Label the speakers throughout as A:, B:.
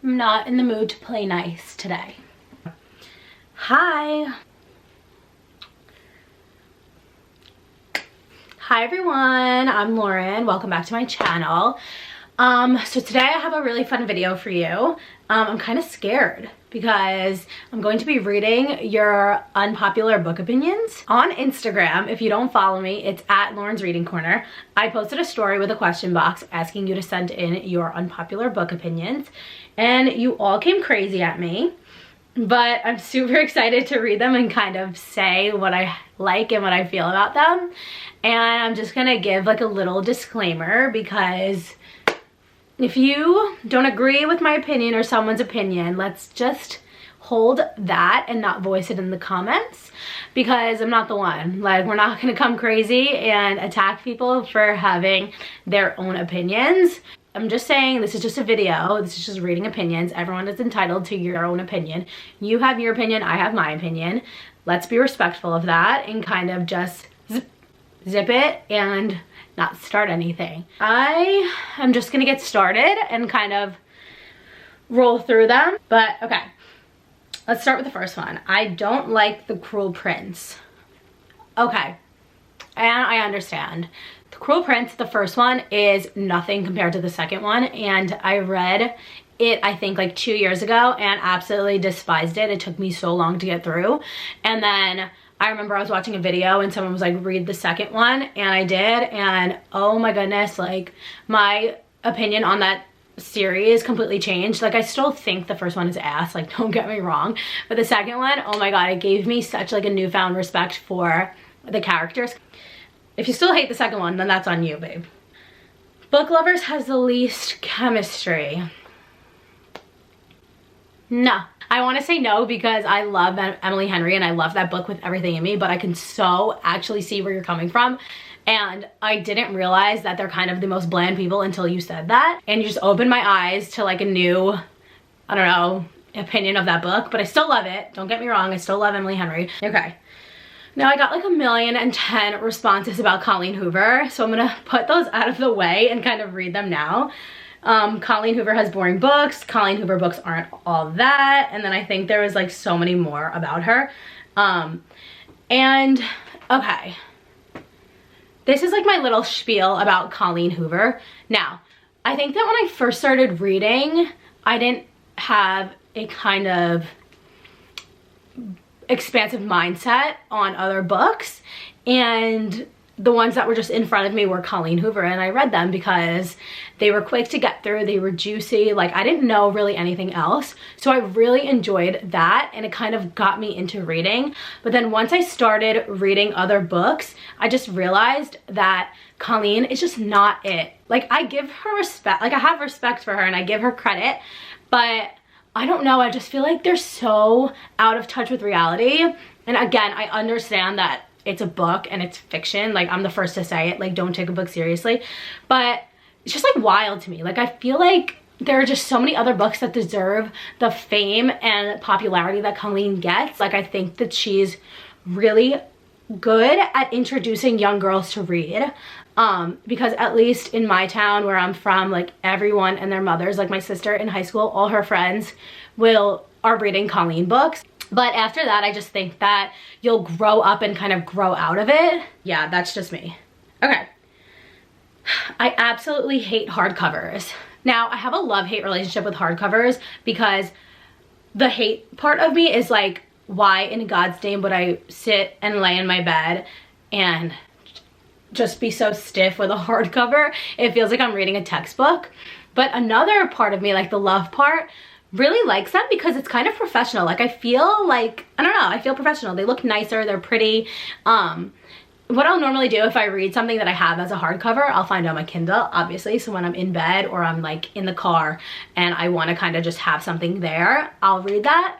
A: I'm not in the mood to play nice today. Hi. Hi everyone, I'm Lauren. Welcome back to my channel. So today I have a really fun video for you. I'm kind of scared because I'm going to be reading your unpopular book opinions on Instagram. If you don't follow me, it's at Lauren's Reading Corner. I posted a story with a question box asking you to send in your unpopular book opinions, and you all came crazy at me. But I'm super excited to read them and kind of say what I like and what I feel about them. And I'm just gonna give like a little disclaimer, because if you don't agree with my opinion or someone's opinion, let's just hold that and not voice it in the comments, because I'm not the one. Like, we're not gonna come crazy and attack people for having their own opinions. I'm just saying, this is just a video. This is just reading opinions. Everyone is entitled to your own opinion. You have your opinion, I have my opinion. Let's be respectful of that and kind of just zip it and not start anything. I am just gonna get started and kind of roll through them. But okay, let's start with the first one. I don't like The Cruel Prince. Okay, and I understand. The Cruel Prince, the first one, is nothing compared to the second one, and I read it I think like 2 years ago and absolutely despised it. It took me so long to get through, and then I remember I was watching a video and someone was like, read the second one, and I did, and oh my goodness, like my opinion on that series completely changed. Like, I still think the first one is ass, like don't get me wrong, but the second one, oh my god, it gave me such like a newfound respect for the characters. If you still hate the second one, then that's on you, babe. Book Lovers has the least chemistry. No. I want to say no because I love Emily Henry and I love that book with everything in me, but I can so actually see where you're coming from. And I didn't realize that they're kind of the most bland people until you said that. And you just opened my eyes to like a new, I don't know, opinion of that book. But I still love it. Don't get me wrong. I still love Emily Henry. Okay. Now I got like 1,010,000 responses about Colleen Hoover, so I'm gonna put those out of the way and kind of read them now. Colleen Hoover has boring books. Colleen Hoover books aren't all that. And then I think there was like so many more about her. And okay, this is like my little spiel about Colleen Hoover. Now, I think that when I first started reading, I didn't have a kind of expansive mindset on other books, and the ones that were just in front of me were Colleen Hoover, and I read them because they were quick to get through, they were juicy, like I didn't know really anything else, so I really enjoyed that, and it kind of got me into reading. But then once I started reading other books, I just realized that Colleen is just not it. Like, I give her respect, like I have respect for her and I give her credit, but I don't know, I just feel like they're so out of touch with reality. And again, I understand that it's a book and it's fiction, like I'm the first to say it, like don't take a book seriously, but it's just like wild to me. Like, I feel like there are just so many other books that deserve the fame and popularity that Colleen gets. Like, I think that she's really good at introducing young girls to read. Because at least in my town where I'm from, like everyone and their mothers, like my sister in high school, all her friends are reading Colleen books. But after that, I just think that you'll grow up and kind of grow out of it. Yeah, that's just me. Okay. I absolutely hate hardcovers. Now, I have a love-hate relationship with hardcovers because the hate part of me is like, why in God's name would I sit and lay in my bed and just be so stiff with a hardcover? It feels like I'm reading a textbook. But another part of me, like the love part, really likes them because it's kind of professional. Like, I feel like, I don't know, I feel professional. They look nicer, they're pretty. What I'll normally do if I read something that I have as a hardcover, I'll find it on my Kindle, obviously. So when I'm in bed or I'm like in the car and I want to kind of just have something there, I'll read that.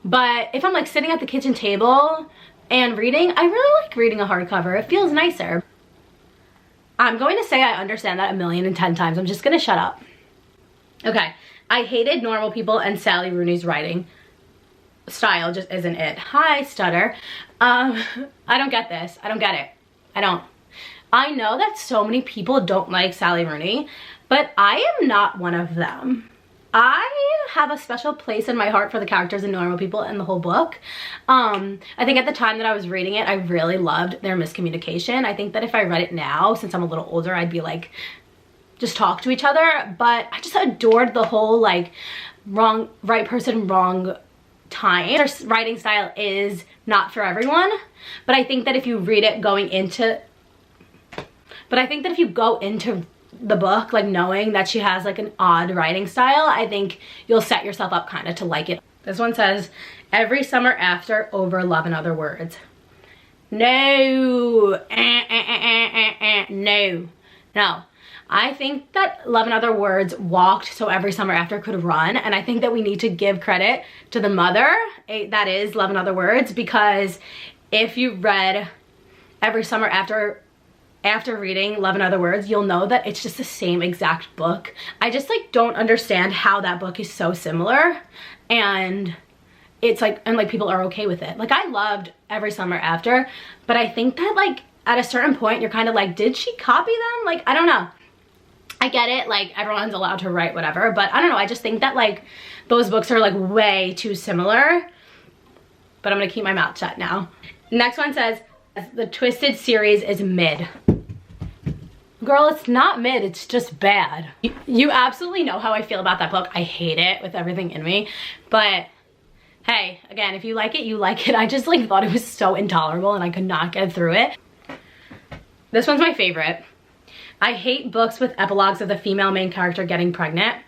A: But if I'm like sitting at the kitchen table and reading, I really like reading a hardcover. It feels nicer. I'm going to say I understand that 1,010,000 times. I'm just going to shut up. Okay. I hated Normal People and Sally Rooney's writing style just isn't it. Hi, stutter. I don't get this. I don't get it. I don't. I know that so many people don't like Sally Rooney, but I am not one of them. I have a special place in my heart for the characters and normal people in the whole book. I think at the time that I was reading it, I really loved their miscommunication. I think that if I read it now, since I'm a little older, I'd be like, just talk to each other. But I just adored the whole like right person, wrong time. Their writing style is not for everyone, but I think that if you read it going into, if you go into the book like knowing that she has like an odd writing style, I think you'll set yourself up kind of to like it. This one says, every summer after over Love and Other Words. No. No. I think that Love and Other Words walked so Every Summer After could run, and I think that we need to give credit to the mother, that is Love and Other Words, because if you read Every Summer After reading Love and Other Words, you'll know that it's just the same exact book. I just like don't understand how that book is so similar, and it's like, and like people are okay with it. Like I loved Every Summer After, but I think that like at a certain point you're kind of like, did she copy them? Like, I don't know. I get it, like everyone's allowed to write whatever, but I don't know, I just think that like those books are like way too similar. But I'm gonna keep my mouth shut now. Next one says, the Twisted series is mid. Girl, it's not mid, it's just bad. You absolutely know how I feel about that book. I hate it with everything in me, but hey, again, if you like it, you like it. I just like thought it was so intolerable and I could not get through it. This one's my favorite. I hate books with epilogues of the female main character getting pregnant.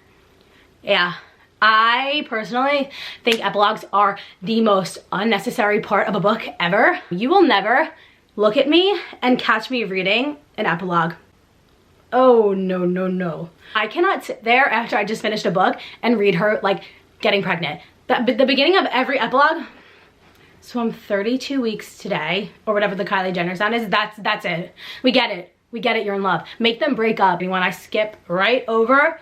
A: Yeah, I personally think epilogues are the most unnecessary part of a book ever. You will never look at me and catch me reading an epilogue. Oh, no, no, no. I cannot sit there after I just finished a book and read her like getting pregnant. The beginning of every epilogue, so I'm 32 weeks today, or whatever the Kylie Jenner sound is, that's it. We get it. We get it, you're in love. Make them break up. And when I skip right over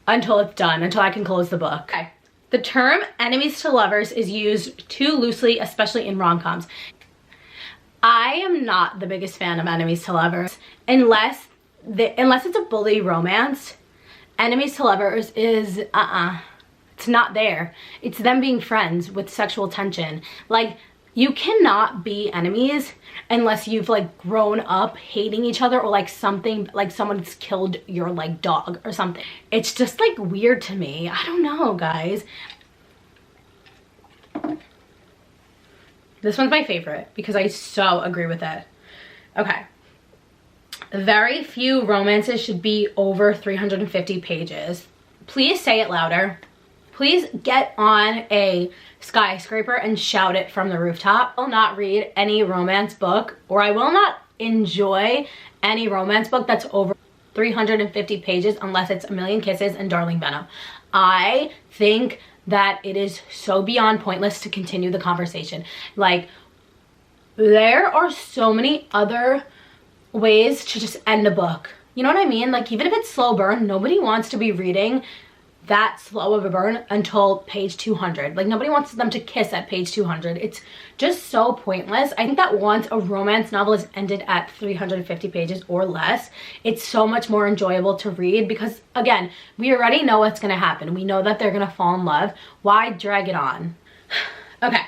A: until it's done, until I can close the book. Okay. The term enemies to lovers is used too loosely, especially in rom-coms. I am not the biggest fan of enemies to lovers. Unless it's a bully romance, enemies to lovers is, it's not there. It's them being friends with sexual tension. Like, you cannot be enemies unless you've like grown up hating each other, or like something, like someone's killed your like dog or something. It's just like weird to me. I don't know, guys. This one's my favorite because I so agree with it. Okay. Very few romances should be over 350 pages. Please say it louder. Please get on a skyscraper and shout it from the rooftop. I will not read any romance book, or I will not enjoy any romance book that's over 350 pages unless it's A Million Kisses and Darling Venom. I think that it is so beyond pointless to continue the conversation. Like, there are so many other ways to just end a book. You know what I mean? Like, even if it's slow burn, nobody wants to be reading that slow of a burn until page 200. Like, nobody wants them to kiss at page 200. It's just so pointless. I think that once a romance novel is ended at 350 pages or less, it's so much more enjoyable to read because, again, we already know what's gonna happen. We know that they're gonna fall in love. Why drag it on? Okay.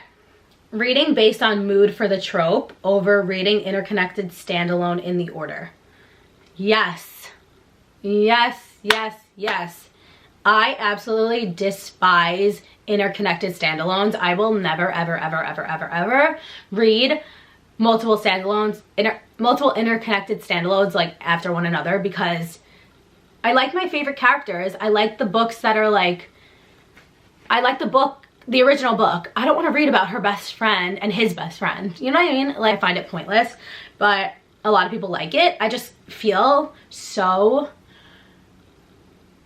A: Reading based on mood for the trope over reading interconnected standalone in the order. Yes. Yes, yes, yes. I absolutely despise interconnected standalones. I will never, ever, ever, ever, ever, ever read multiple standalones, multiple interconnected standalones like after one another, because I like my favorite characters. I like the books that are like, I like the original book. I don't want to read about her best friend and his best friend. You know what I mean? Like, I find it pointless, but a lot of people like it. I just feel so,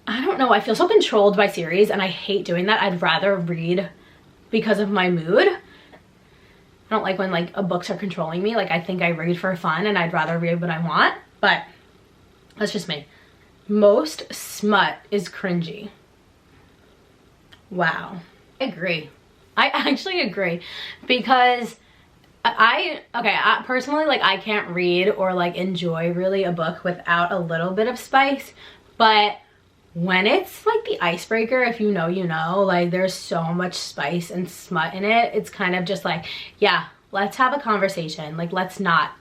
A: I don't know, I feel so controlled by series, and I hate doing that. I'd rather read because of my mood. I don't like when like books are controlling me. Like, I think I read for fun and I'd rather read what I want, but that's just me. Most smut is cringy. Wow. I agree. I actually agree, because I personally, like, I can't read or like enjoy really a book without a little bit of spice, but when it's like the icebreaker, if you know, you know, like there's so much spice and smut in it. It's kind of just like, yeah, let's have a conversation. Like, let's not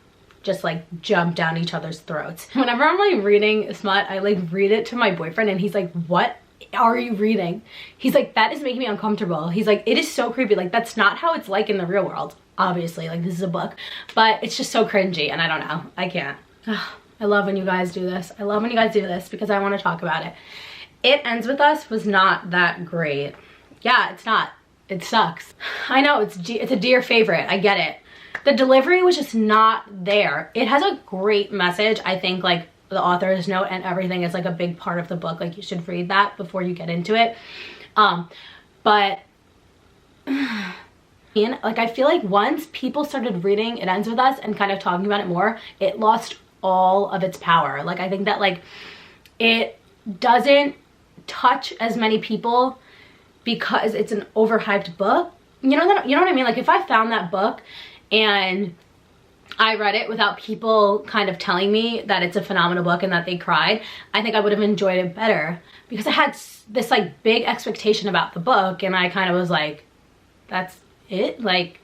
A: just like jump down each other's throats. Whenever I'm like reading smut, I like read it to my boyfriend and he's like, what are you reading? He's like, that is making me uncomfortable. He's like, it is so creepy. Like, that's not how it's like in the real world. Obviously, like, this is a book, but it's just so cringy and I don't know. I can't. I love when you guys do this. I love when you guys do this because I want to talk about it. It Ends With Us was not that great. Yeah, it's not. It sucks. I know, it's a dear favorite. I get it. The delivery was just not there. It has a great message. I think like the author's note and everything is like a big part of the book. Like, you should read that before you get into it. But like, I feel like once people started reading It Ends With Us and kind of talking about it more, it lost all of its power. Like, I think that like it doesn't touch as many people because it's an overhyped book. You know what I mean? Like, if I found that book and I read it without people kind of telling me that it's a phenomenal book and that they cried, I think I would have enjoyed it better, because I had this like big expectation about the book and I kind of was like, that's it? Like,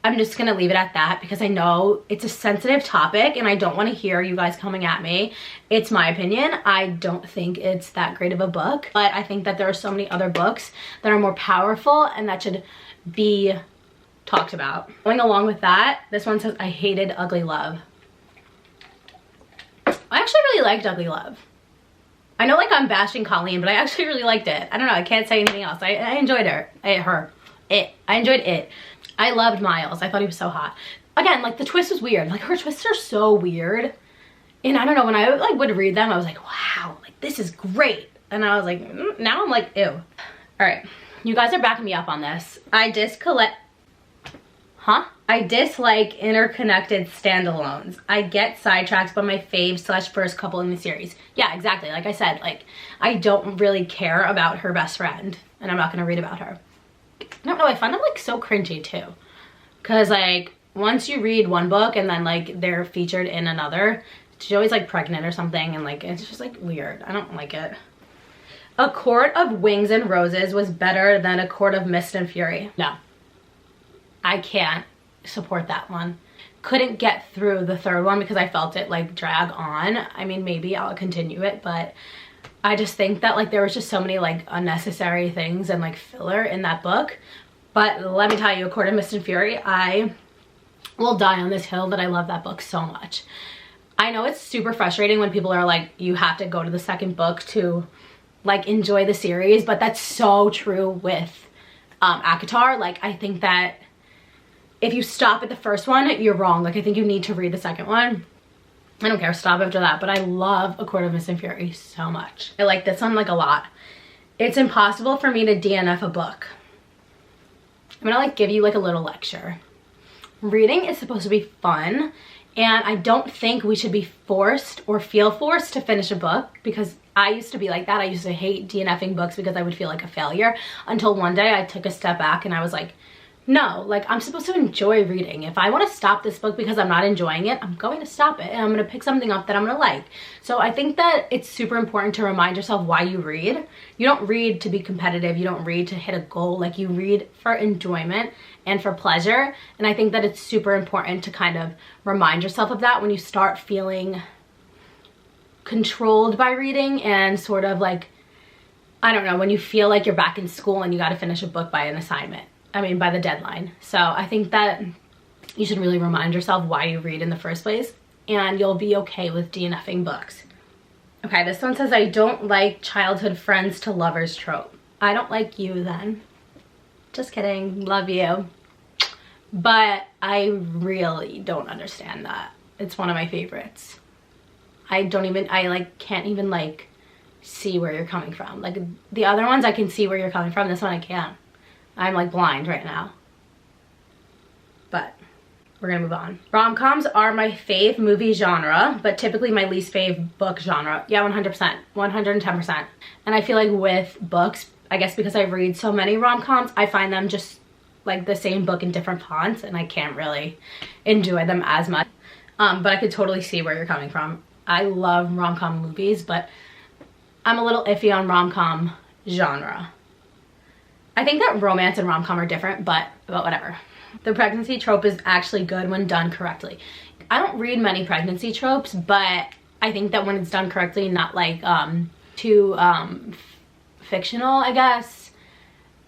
A: I'm just gonna leave it at that because I know it's a sensitive topic and I don't want to hear you guys coming at me. It's my opinion. I don't think it's that great of a book, but I think that there are so many other books that are more powerful and that should be talked about. Going along with that, this one says, I hated Ugly Love. I actually really liked Ugly Love. I know like I'm bashing Colleen, but I actually really liked it. I don't know, I can't say anything else. I enjoyed her. I enjoyed it. I loved Miles. I thought he was so hot. Again, like the twist was weird. Like her twists are so weird. And I don't know, when I like would read them, I was like, wow, like this is great. And I was like, now I'm like, ew. All right, you guys are backing me up on this. I dislike interconnected standalones. I get sidetracks by my fave / first couple in the series. Yeah, exactly. Like I said, like I don't really care about her best friend and I'm not gonna read about her. I don't know, I find them like so cringy too. Cause like once you read one book and then like they're featured in another, she's always like pregnant or something and like it's just like weird. I don't like it. A Court of Wings and Roses was better than A Court of Mist and Fury. No, I can't support that one. Couldn't get through the third one because I felt it like drag on. I mean, maybe I'll continue it, but I just think that like there was just so many like unnecessary things and like filler in that book. But let me tell you, A Court of Mist and Fury, I will die on this hill that I love that book so much. I know it's super frustrating when people are like, you have to go to the second book to like enjoy the series, but that's so true with ACOTAR. Like I think that if you stop at the first one, you're wrong. Like I think you need to read the second one. I don't care, stop after that, but I love A Court of Mist and Fury so much. I like this one like a lot. It's impossible for me to DNF a book. I'm gonna like give you like a little lecture. Reading is supposed to be fun, and I don't think we should be forced or feel forced to finish a book, because I used to be like that. I used to hate DNFing books because I would feel like a failure, until one day I took a step back and I was like, no, like I'm supposed to enjoy reading. If I want to stop this book because I'm not enjoying it, I'm going to stop it and I'm going to pick something up that I'm going to like. So I think that it's super important to remind yourself why you read. You don't read to be competitive. You don't read to hit a goal. Like you read for enjoyment and for pleasure. And I think that it's super important to kind of remind yourself of that when you start feeling controlled by reading and sort of like, I don't know, when you feel like you're back in school and you got to finish a book by an assignment. I mean, by the deadline. So I think that you should really remind yourself why you read in the first place, and you'll be okay with DNFing books. Okay, this one says, I don't like childhood friends to lovers trope. I don't like you then. Just kidding, love you. But I really don't understand that. It's one of my favorites. I like can't even like see where you're coming from. Like the other ones I can see where you're coming from, this one I can't. I'm like blind right now. But we're gonna move on. Rom-coms are my fave movie genre, but typically my least fave book genre. Yeah, 100%, 110%. And I feel like with books, I guess because I read so many rom-coms, I find them just like the same book in different fonts and I can't really enjoy them as much. But I could totally see where you're coming from. I love rom-com movies, but I'm a little iffy on rom-com genre. I think that romance and rom-com are different, but whatever. The pregnancy trope is actually good when done correctly. I don't read many pregnancy tropes, but I think that when it's done correctly, not like too fictional, I guess,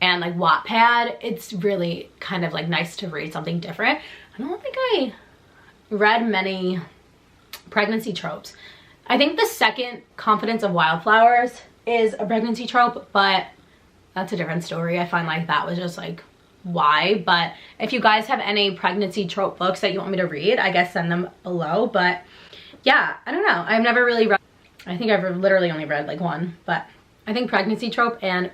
A: and like Wattpad, it's really kind of like nice to read something different. I don't think I read many pregnancy tropes. I think the second Confidence of Wildflowers is a pregnancy trope, but that's a different story. I find like that was just like, why? But if you guys have any pregnancy trope books that you want me to read, I guess send them below. But yeah, I don't know. I've never really read, I think I've literally only read like one, but I think pregnancy trope and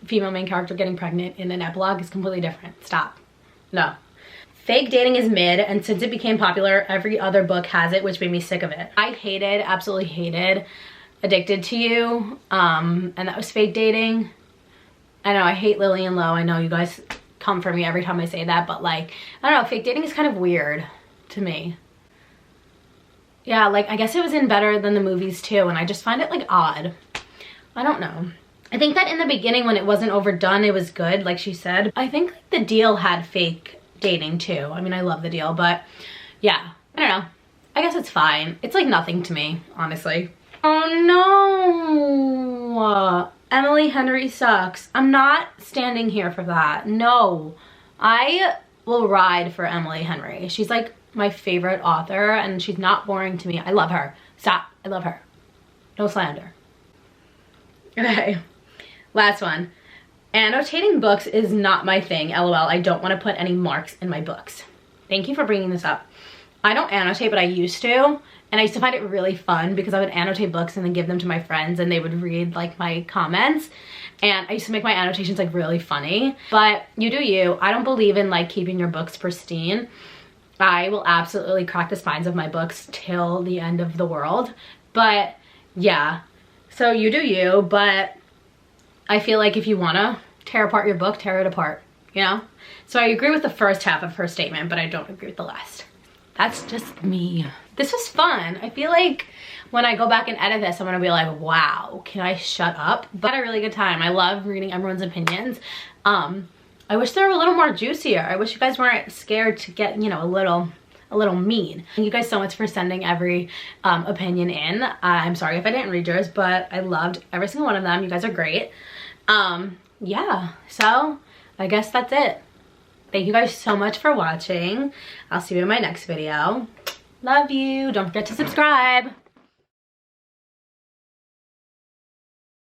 A: female main character getting pregnant in an epilogue is completely different. Stop. No. Fake dating is mid, and since it became popular, every other book has it, which made me sick of it. I hated, absolutely hated Addicted to You, and that was fake dating. I know I hate Lillian Lowe. I know you guys come for me every time I say that, but like, I don't know, fake dating is kind of weird to me. Yeah, like I guess it was in Better Than the Movies too, and I just find it like odd. I don't know. I think that in the beginning when it wasn't overdone, it was good, like she said. I think like, The Deal had fake dating too. I mean, I love The Deal, but yeah, I don't know. I guess it's fine. It's like nothing to me, honestly. Oh no. Emily Henry sucks. I'm not standing here for that. No. I will ride for Emily Henry. She's like my favorite author and she's not boring to me. I love her. Stop. I love her. No slander. Okay. Last one. Annotating books is not my thing. LOL. I don't want to put any marks in my books. Thank you for bringing this up. I don't annotate, but I used to. And I used to find it really fun because I would annotate books and then give them to my friends and they would read like my comments. And I used to make my annotations like really funny. But you do you. I don't believe in like keeping your books pristine. I will absolutely crack the spines of my books till the end of the world. But yeah, so you do you. But I feel like if you want to tear apart your book, tear it apart, you know? So I agree with the first half of her statement, but I don't agree with the last. That's just me. This was fun. I feel like when I go back and edit this, I'm gonna be like, wow, can I shut up? But I had a really good time. I love reading everyone's opinions. I wish they were a little more juicier. I wish you guys weren't scared to get, you know, a little mean. Thank you guys so much for sending every opinion in. I'm sorry if I didn't read yours, but I loved every single one of them. You guys are great. Yeah, so I guess that's it. Thank you guys so much for watching. I'll see you in my next video. Love you. Don't forget to subscribe.